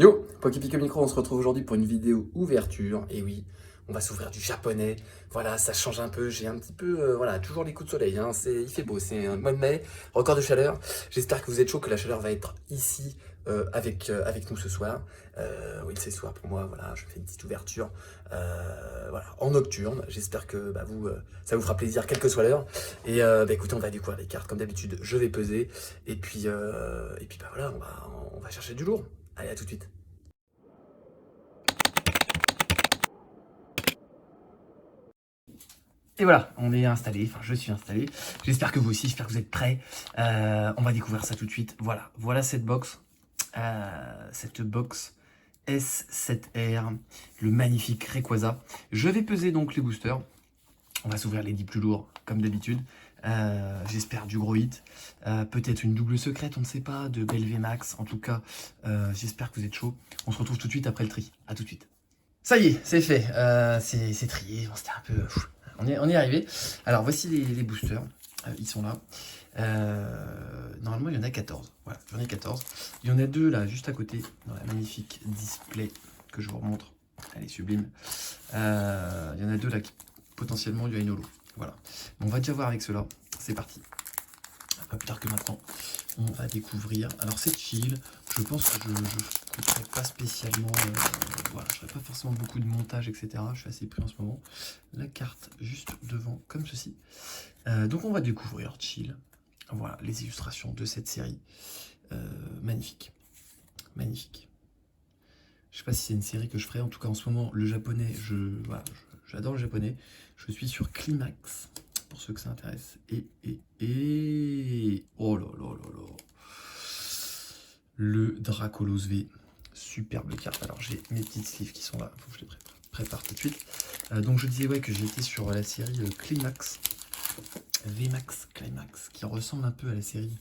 Yo, Poképique au micro, on se retrouve aujourd'hui pour une vidéo ouverture. Et oui, on va s'ouvrir du japonais. Voilà, ça change un peu. J'ai un petit peu, voilà, toujours les coups de soleil. Hein. Il fait beau, c'est un mois de mai, record de chaleur. J'espère que vous êtes chaud, que la chaleur va être ici avec nous ce soir. Oui, c'est ce soir pour moi. Voilà, je fais une petite ouverture, voilà, en nocturne. J'espère que ça vous fera plaisir, quelle que soit l'heure. Et écoutez, on va découvrir les cartes comme d'habitude. Je vais peser. Et puis voilà, on va chercher du lourd. Allez, à tout de suite. Et voilà, on est installé, enfin je suis installé. J'espère que vous aussi, j'espère que vous êtes prêts. On va découvrir ça tout de suite. Voilà cette box. Cette box S7R, le magnifique Rayquaza. Je vais peser donc les boosters. On va s'ouvrir les 10 plus lourds, comme d'habitude. J'espère du gros hit. Peut-être une double secrète, on ne sait pas, de belle VMAX. En tout cas, j'espère que vous êtes chaud. On se retrouve tout de suite après le tri. À tout de suite. Ça y est, c'est fait. C'est trié. Bon, c'était un peu... On est arrivé. Alors, voici les boosters. Ils sont là. Normalement, il y en a 14. Voilà, j'en ai 14. Il y en a deux là, juste à côté, dans la magnifique display que je vous remontre. Elle est sublime. Il y en a deux là qui, potentiellement, il y a une holo. Voilà. Bon, on va déjà voir avec ceux-là. C'est parti. Pas plus tard que maintenant, on va découvrir. Alors, c'est chill. Je pense que je ne ferai pas spécialement... voilà, je ferai pas forcément beaucoup de montage, etc. Je suis assez pris en ce moment. La carte juste devant, comme ceci. Donc, on va découvrir chill. Voilà, les illustrations de cette série. Magnifique. Magnifique. Je sais pas si c'est une série que je ferai. En tout cas, en ce moment, le japonais, j'adore le japonais. Je suis sur Climax, pour ceux que ça intéresse. Oh là là là là. Le Dracolos V. Superbe carte. Alors, j'ai mes petites sleeves qui sont là. Faut que je les prépare tout de suite. Donc, je disais ouais, que j'étais sur la série Climax. VMAX Climax, qui ressemble un peu à la série...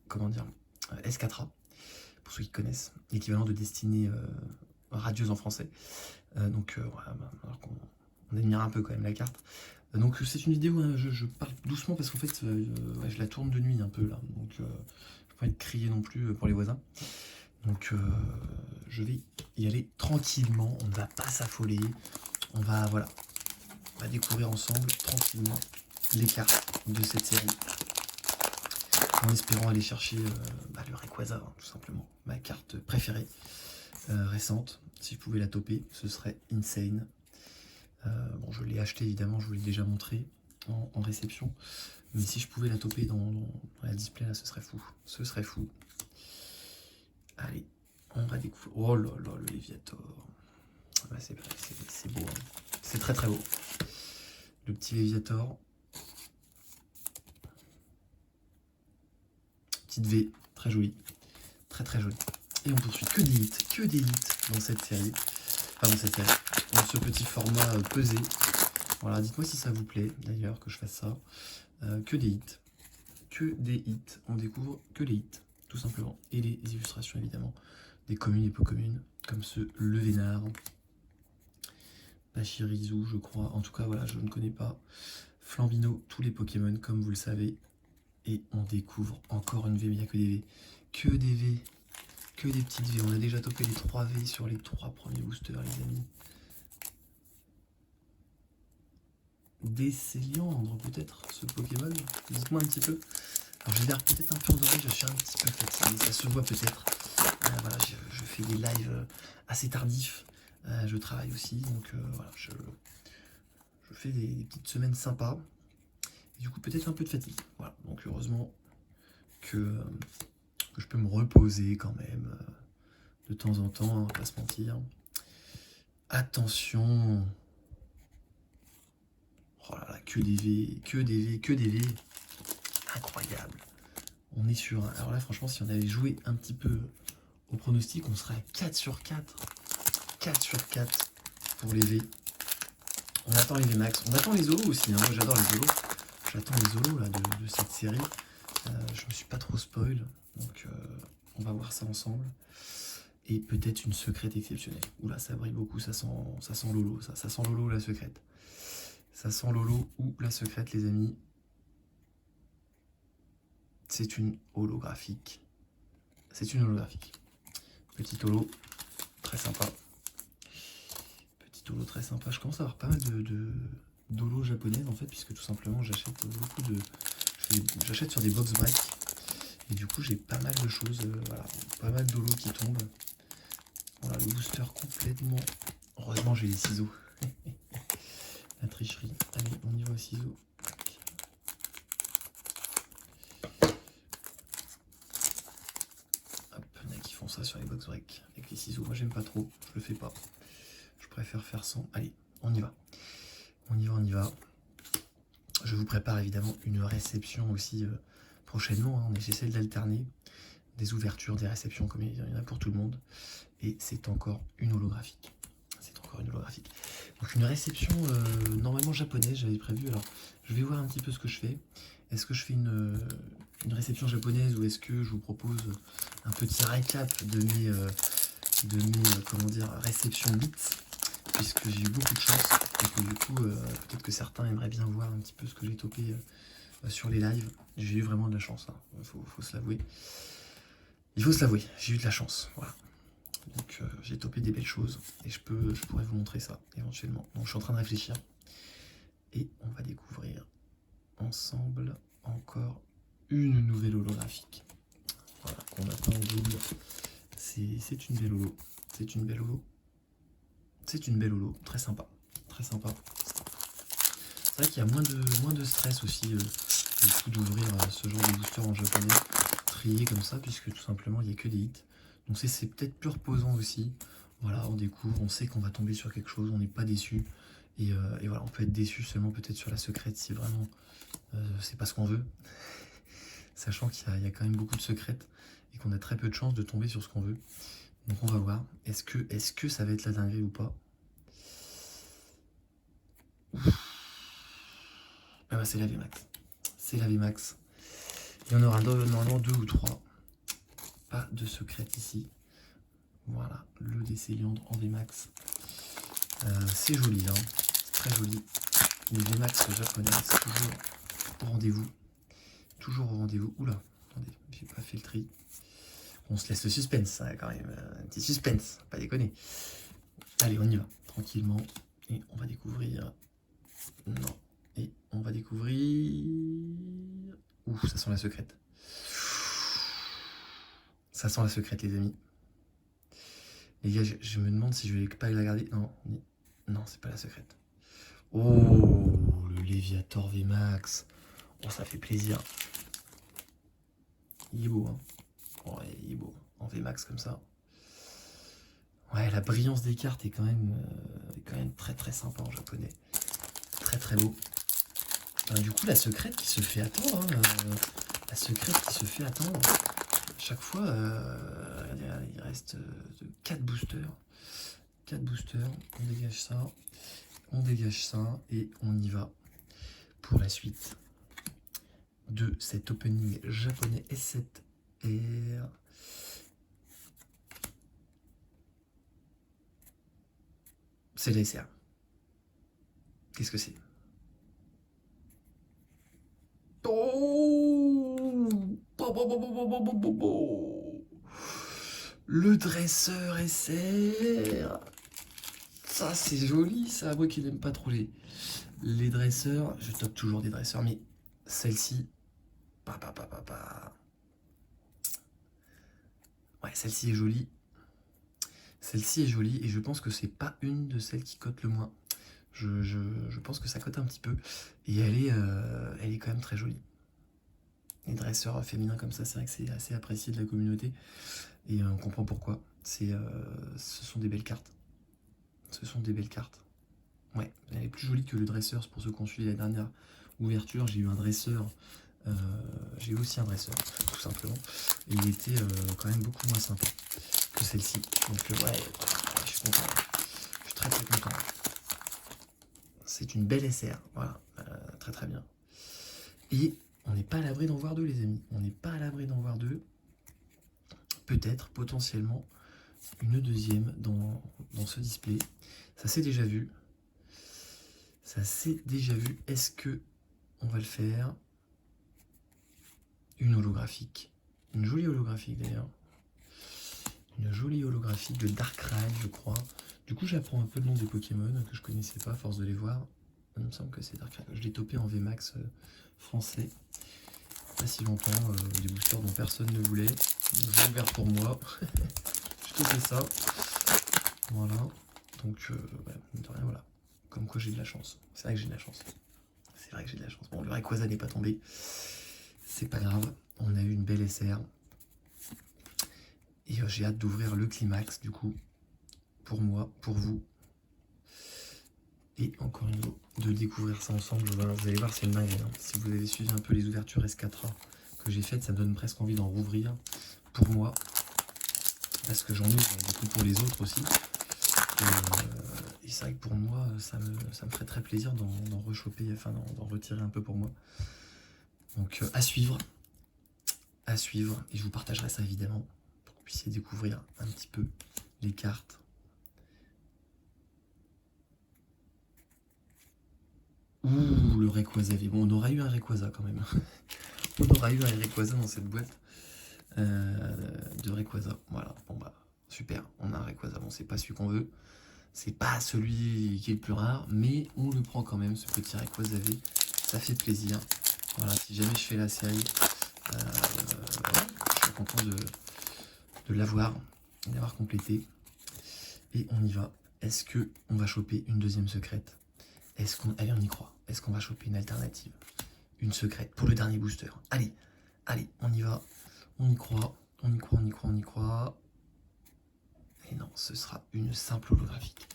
comment dire, S4A, pour ceux qui connaissent, l'équivalent de Destinée radieuse en français. Voilà, alors qu'on admire un peu quand même la carte. Donc c'est une vidéo, hein, je parle doucement parce qu'en fait ouais, je la tourne de nuit un peu là, donc je ne peux pas être crié non plus pour les voisins. Donc je vais y aller tranquillement, on ne va pas s'affoler, on va découvrir ensemble tranquillement les cartes de cette série. En espérant aller chercher le Rayquaza, hein, tout simplement, ma carte préférée, récente. Si je pouvais la toper, ce serait insane. Bon, je l'ai acheté évidemment, je vous l'ai déjà montré en réception. Mais si je pouvais la toper dans la display, là, ce serait fou. Ce serait fou. Allez, on va découvrir. Oh là là, le Léviator. Ouais, c'est beau. Hein. C'est très très beau. Le petit Léviator. Petite V, très jolie. Très très jolie. Et on poursuit que des hits dans cette série. Enfin, dans cette série. Dans ce petit format pesé. Voilà, dites-moi si ça vous plaît, d'ailleurs, que je fasse ça. Que des hits. Que des hits. On découvre que les hits, tout simplement. Et les illustrations, évidemment. Des communes et peu communes. Comme ce Le Vénard. Pachirisu, je crois. En tout cas, voilà, je ne connais pas. Flambino, tous les Pokémon, comme vous le savez. Et on découvre encore une V, mais il n'y a que des V. Que des V. Que des petites V. On a déjà topé les 3 V sur les 3 premiers boosters, les amis. Décéliandre, peut-être, ce Pokémon. Dites-moi un petit peu. Alors, j'ai l'air peut-être un peu endormi, je suis un petit peu fatigué, ça se voit peut-être. Voilà, je fais des lives assez tardifs. Je travaille aussi, donc voilà, je fais des petites semaines sympas. Et du coup, peut-être un peu de fatigue. Voilà, donc heureusement que je peux me reposer quand même de temps en temps, on va pas se mentir. Attention. Oh là là, que des V, que des V, que des V. Incroyable. On est sur un... Alors là, franchement, si on avait joué un petit peu au pronostic, on serait à 4 sur 4. 4 sur 4 pour les V. On attend les VMAX. On attend les Zolos aussi. Hein. Moi, j'adore les Zolos. J'attends les Zolos là, de cette série. Je me suis pas trop spoil. Donc, on va voir ça ensemble. Et peut-être une secrète exceptionnelle. Oula, ça brille beaucoup. Ça sent Lolo. Ça sent Lolo, la secrète. Ça sent Lolo ou la secrète, les amis. C'est une holographique. c'est une holographique. Petit holo, très sympa. Petit holo très sympa. Je commence à avoir pas mal d'holo japonaises en fait, puisque tout simplement j'achète beaucoup de... J'achète sur des box break. Et du coup j'ai pas mal de choses, voilà, pas mal d'holo qui tombent. Voilà, le booster complètement... Heureusement j'ai les ciseaux. La tricherie. Allez, on y va aux ciseaux. Hop, il y en a qui font ça sur les box break avec les ciseaux. Moi j'aime pas trop, je le fais pas. Je préfère faire sans. Allez, on y va. On y va, on y va. Je vous prépare évidemment une réception aussi prochainement. Hein. J'essaie d'alterner des ouvertures, des réceptions comme il y en a pour tout le monde. Et c'est encore une holographique. C'est encore une holographique. Donc une réception normalement japonaise, j'avais prévu. Alors je vais voir un petit peu ce que je fais. Est-ce que je fais une réception japonaise ou est-ce que je vous propose un petit récap de mes comment dire, réceptions bits, puisque j'ai eu beaucoup de chance et que du coup peut-être que certains aimeraient bien voir un petit peu ce que j'ai topé sur les lives. J'ai eu vraiment de la chance, hein. Faut se l'avouer. Il faut se l'avouer, j'ai eu de la chance, voilà. Donc j'ai topé des belles choses et je pourrais vous montrer ça éventuellement. Donc je suis en train de réfléchir et on va découvrir ensemble encore une nouvelle holographique. Voilà, qu'on attend au double. C'est une belle holo. C'est une belle holo. C'est une belle holo, très sympa. Très sympa. C'est vrai qu'il y a moins de stress aussi du coup d'ouvrir ce genre de booster en japonais trié comme ça, puisque tout simplement il n'y a que des hits. Donc c'est peut-être plus reposant aussi. Voilà, on découvre, on sait qu'on va tomber sur quelque chose, on n'est pas déçu. Et voilà, on peut être déçu seulement peut-être sur la secrète si vraiment c'est pas ce qu'on veut. Sachant qu'il y a quand même beaucoup de secrètes et qu'on a très peu de chances de tomber sur ce qu'on veut. Donc on va voir. Est-ce que ça va être la dinguerie ou pas? Ah bah c'est la VMAX. C'est la VMAX. Il y en aura normalement 2 ou 3. Pas de secret ici. Voilà, le décéliandre en VMAX. C'est joli, hein. C'est très joli. Les VMAX japonaises, toujours au rendez-vous. Toujours au rendez-vous. Oula, attendez, j'ai pas fait le tri. On se laisse le suspense, ça, quand même. Un petit suspense, pas déconner. Allez, on y va, tranquillement. Et on va découvrir... Non. Et on va découvrir... Ouh, ça sent la secrète. Ça sent la secrète, les amis. Les gars, je me demande si je vais pas la garder. Non, non, c'est pas la secrète. Oh, le Léviator VMAX. Oh, ça fait plaisir. Il est beau, hein. Ouais, il est beau. En VMAX comme ça. Ouais, la brillance des cartes est quand même très très sympa en japonais. Très très beau. Du coup, la secrète qui se fait attendre. Hein, la secrète qui se fait attendre. Chaque fois, il reste 4 boosters. 4 boosters. On dégage ça. On dégage ça. Et on y va pour la suite de cet opening japonais S7R. C'est la SR. Qu'est-ce que c'est? Oh, le dresseur SR. Ça, c'est joli, ça. Moi qui n'aime pas trop les dresseurs. Je top toujours des dresseurs, mais celle-ci... Ouais, celle-ci est jolie. Celle-ci est jolie et je pense que c'est pas une de celles qui cote le moins. Je pense que ça cote un petit peu et elle est quand même très jolie. Les dresseurs féminins comme ça, c'est vrai que c'est assez apprécié de la communauté et on comprend pourquoi. Ce sont des belles cartes. Ce sont des belles cartes. Ouais, elle est plus jolie que le dresseur. Pour ceux qui ont suivi la dernière ouverture, j'ai eu un dresseur. J'ai eu aussi un dresseur, tout simplement. Et il était quand même beaucoup moins sympa que celle-ci. Donc ouais, je suis content. Je suis très très content. C'est une belle SR, voilà, très très bien. Et on n'est pas à l'abri d'en voir deux, les amis. On n'est pas à l'abri d'en voir deux. Peut-être, potentiellement, une deuxième dans ce display. Ça s'est déjà vu. Ça s'est déjà vu. Est-ce que on va le faire? Une holographique. Une jolie holographique d'ailleurs. joli holographique de Darkrai, je crois. Du coup, j'apprends un peu le nom des Pokémon que je connaissais pas à force de les voir. Il me semble que c'est Darkrai. Je l'ai topé en VMAX français. Pas si longtemps, des boosters dont personne ne voulait. J'ai ouvert pour moi. J'ai topé ça. Voilà. Donc, ouais, de rien, voilà. Comme quoi j'ai de la chance. C'est vrai que j'ai de la chance. C'est vrai que j'ai de la chance. Bon, le Rayquaza n'est pas tombé. C'est pas grave. On a eu une belle SR. Et j'ai hâte d'ouvrir le climax, du coup. Pour moi, pour vous. Et encore une fois, de découvrir ça ensemble. Voilà, vous allez voir, c'est une dinguerie. Hein. Si vous avez suivi un peu les ouvertures S4A que j'ai faites, ça me donne presque envie d'en rouvrir pour moi. Parce que j'en ouvre beaucoup pour les autres aussi. Et c'est vrai que pour moi, ça me ferait très plaisir d'en rechoper, enfin d'en retirer un peu pour moi. Donc à suivre. À suivre. Et je vous partagerai ça évidemment. Pour que vous puissiez découvrir un petit peu les cartes. Ouh, le Rayquaza. Bon, on aura eu un Rayquaza quand même. On aura eu un Rayquaza dans cette boîte de Rayquaza. Voilà, bon bah, super, on a un Rayquaza. Bon, c'est pas celui qu'on veut. C'est pas celui qui est le plus rare, mais on le prend quand même, ce petit Rayquaza V. Ça fait plaisir. Voilà, si jamais je fais la série, je suis content de l'avoir, complété. Et on y va. Est-ce qu'on va choper une deuxième secrète? Allez, on y croit. Est-ce qu'on va choper une alternative? Une secrète pour le dernier booster. Allez, allez, on y va. On y croit. On y croit, on y croit, on y croit. Et non, ce sera une simple holographique.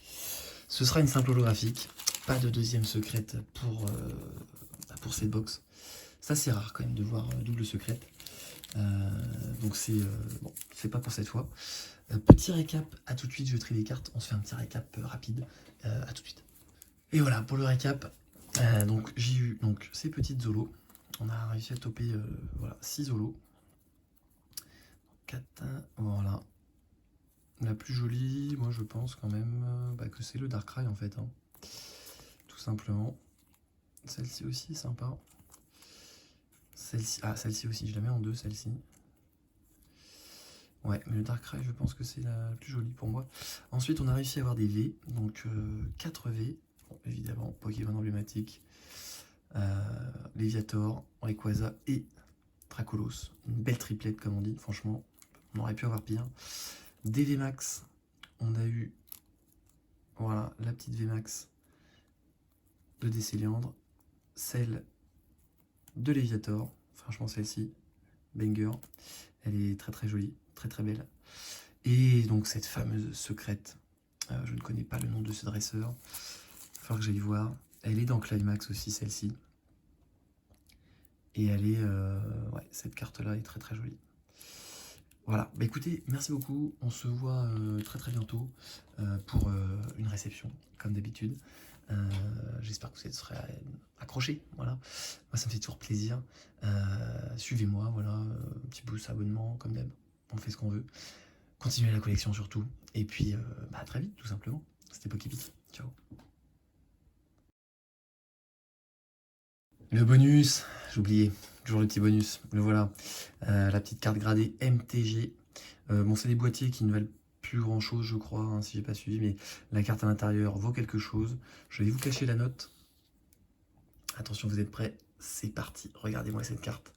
Ce sera une simple holographique. Pas de deuxième secrète pour cette box. Ça, c'est rare quand même de voir double secrète. Donc c'est bon, c'est pas pour cette fois. Petit récap, à tout de suite, je trie les cartes. On se fait un petit récap rapide. À tout de suite. Et voilà, pour le récap, donc j'ai eu donc, ces petites zolos. On a réussi à toper voilà, 6 zolos. 4, voilà. La plus jolie, moi je pense quand même que c'est le Darkrai en fait. Hein. Tout simplement. Celle-ci aussi, sympa. Celle-ci aussi, je la mets en deux, celle-ci. Ouais, mais le Darkrai, je pense que c'est la plus jolie pour moi. Ensuite, on a réussi à avoir des V, donc 4 V. Bon, évidemment, Pokémon emblématique. Léviator, Rayquaza et Dracolos. Une belle triplette, comme on dit, franchement. On aurait pu avoir pire. Des VMAX, on a eu, voilà, la petite VMAX de Décéliandre. Celle de Léviator, franchement celle-ci, banger. Elle est très très jolie, très très belle. Et donc cette fameuse secrète, je ne connais pas le nom de ce dresseur, il va falloir que j'aille voir. Elle est dans Climax aussi, celle-ci. Et elle est, ouais, cette carte-là est très très jolie. Voilà, bah écoutez, merci beaucoup. On se voit très très bientôt pour une réception, comme d'habitude. J'espère que vous serez accrochés, voilà. Moi, ça me fait toujours plaisir. Suivez-moi, voilà, petit pouce, abonnement, comme d'hab. On fait ce qu'on veut. Continuez la collection surtout. Et puis, à très vite, tout simplement. C'était Poképit. Ciao. Le bonus, j'ai oublié. Toujours le petit bonus. Le voilà. La petite carte gradée MTG. Bon, c'est des boîtiers qui ne valent plus grand chose, je crois, hein, si j'ai pas suivi, mais la carte à l'intérieur vaut quelque chose. Je vais vous cacher la note. Attention, vous êtes prêts? C'est parti. Regardez-moi cette carte.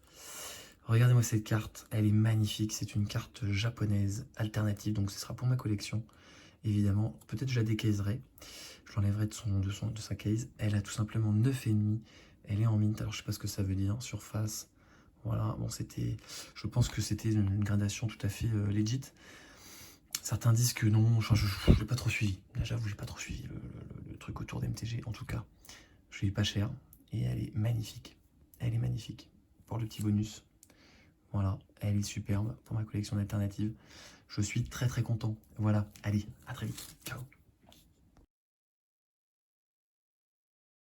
Regardez-moi cette carte. Elle est magnifique. C'est une carte japonaise alternative, donc ce sera pour ma collection. Évidemment, peut-être je la décaserai. Je l'enlèverai de sa case. Elle a tout simplement 9,5. Elle est en mint. Alors, je sais pas ce que ça veut dire. Surface. Voilà. Bon, c'était. Je pense que c'était une gradation tout à fait legit. Certains disent que non, je l'ai pas trop suivi. Là, j'avoue, j'ai pas trop suivi le truc autour d'MTG. En tout cas, je l'ai pas cher. Et elle est magnifique. Elle est magnifique. Pour le petit bonus. Voilà, elle est superbe pour ma collection d'alternatives. Je suis très très content. Voilà, allez, à très vite. Ciao.